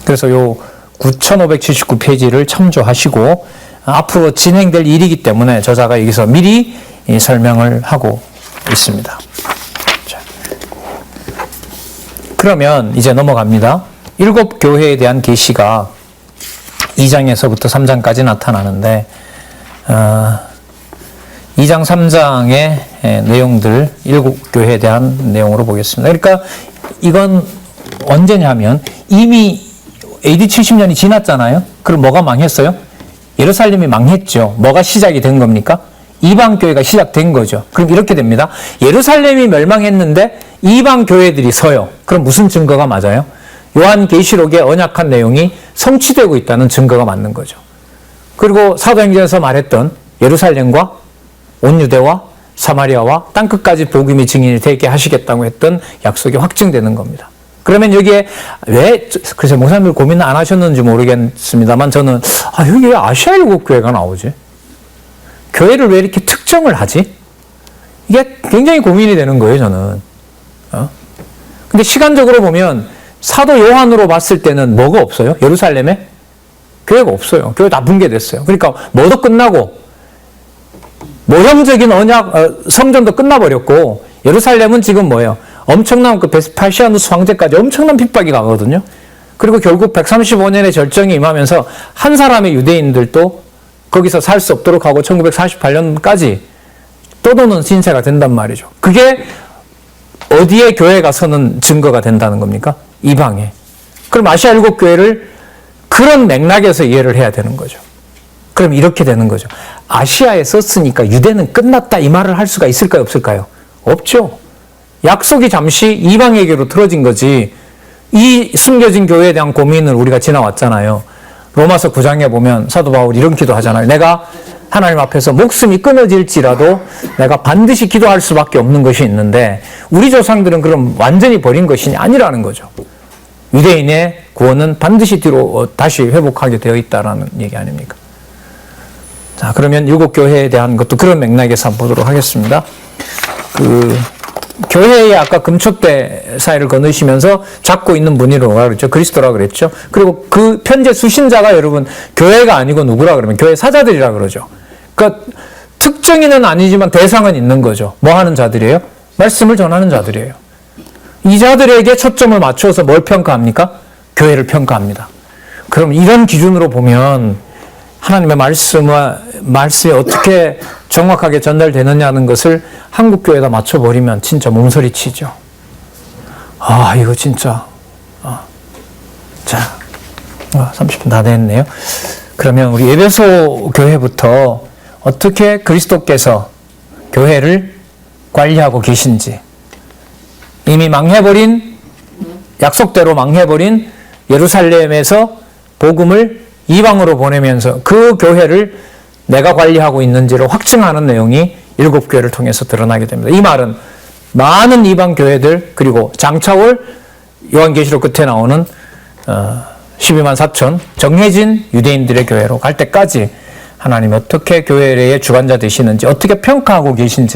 그래서 요 9579페이지를 참조하시고 앞으로 진행될 일이기 때문에 저자가 여기서 미리 설명을 하고 있습니다. 자, 그러면 이제 넘어갑니다. 7 교회에 대한 계시가 2장에서부터 3장까지 나타나는데 2장 3장의 내용들 7 교회에 대한 내용으로 보겠습니다. 그러니까 이건 언제냐면 이미 AD 70년이 지났잖아요. 그럼 뭐가 망했어요? 예루살렘이 망했죠. 뭐가 시작이 된 겁니까? 이방 교회가 시작된 거죠. 그럼 이렇게 됩니다. 예루살렘이 멸망했는데 이방 교회들이 서요. 그럼 무슨 증거가 맞아요? 요한계시록의 언약한 내용이 성취되고 있다는 증거가 맞는 거죠. 그리고 사도행전에서 말했던 예루살렘과 온 유대와 사마리아와 땅끝까지 복음의 증인이 되게 하시겠다고 했던 약속이 확증되는 겁니다. 그러면 여기에 그래서 목사님들 고민 안 하셨는지 모르겠습니다만 저는 여기 왜 아시아 7교회가 나오지? 교회를 왜 이렇게 특정을 하지? 이게 굉장히 고민이 되는 거예요, 저는. 근데 시간적으로 보면 사도 요한으로 봤을 때는 뭐가 없어요? 예루살렘에? 교회가 없어요. 교회 다 붕괴됐어요. 그러니까 뭐도 끝나고 모형적인 언약 성전도 끝나버렸고 예루살렘은 지금 뭐예요? 엄청난 그 베스파시아누스 황제까지 엄청난 핍박이 가거든요. 그리고 결국 135년의 절정이 임하면서 한 사람의 유대인들도 거기서 살 수 없도록 하고 1948년까지 떠도는 신세가 된단 말이죠. 그게 어디에 교회가 서는 증거가 된다는 겁니까? 이방에. 그럼 아시아 일곱 교회를 그런 맥락에서 이해를 해야 되는 거죠. 그럼 이렇게 되는 거죠. 아시아에 썼으니까 유대는 끝났다 이 말을 할 수가 있을까요? 없을까요? 없죠. 약속이 잠시 이방에게로 틀어진 거지. 이 숨겨진 교회에 대한 고민을 우리가 지나왔잖아요. 로마서 9장에 보면 사도 바울이 이런 기도 하잖아요. 내가 하나님 앞에서 목숨이 끊어질지라도 내가 반드시 기도할 수밖에 없는 것이 있는데 우리 조상들은 그럼 완전히 버린 것이 아니라는 거죠. 유대인의 구원은 반드시 뒤로 다시 회복하게 되어 있다라는 얘기 아닙니까? 자, 그러면 일곱 교회에 대한 것도 그런 맥락에서 한번 보도록 하겠습니다. 교회에 아까 금촛대 사이를 거느시면서 잡고 있는 분이 뭐라 그랬죠? 그리스도라 그랬죠? 그리고 그 편제 수신자가 여러분 교회가 아니고 누구라 그러면 교회 사자들이라 그러죠. 그러니까 특정인은 아니지만 대상은 있는 거죠. 뭐 하는 자들이에요? 말씀을 전하는 자들이에요. 이 자들에게 초점을 맞춰서 뭘 평가합니까? 교회를 평가합니다. 그럼 이런 기준으로 보면 하나님의 말씀이 어떻게 정확하게 전달되느냐는 것을 한국교회에다 맞춰버리면 진짜 몸서리치죠. 아, 이거 진짜. 자, 30분 다 됐네요. 그러면 우리 에베소 교회부터 어떻게 그리스도께서 교회를 관리하고 계신지, 이미 망해버린, 약속대로 망해버린 예루살렘에서 복음을 이방으로 보내면서 그 교회를 내가 관리하고 있는지를 확증하는 내용이 일곱 교회를 통해서 드러나게 됩니다. 이 말은 많은 이방 교회들 그리고 장차올 요한계시록 끝에 나오는 12만 4천 정해진 유대인들의 교회로 갈 때까지 하나님이 어떻게 교회의 주관자 되시는지 어떻게 평가하고 계신지를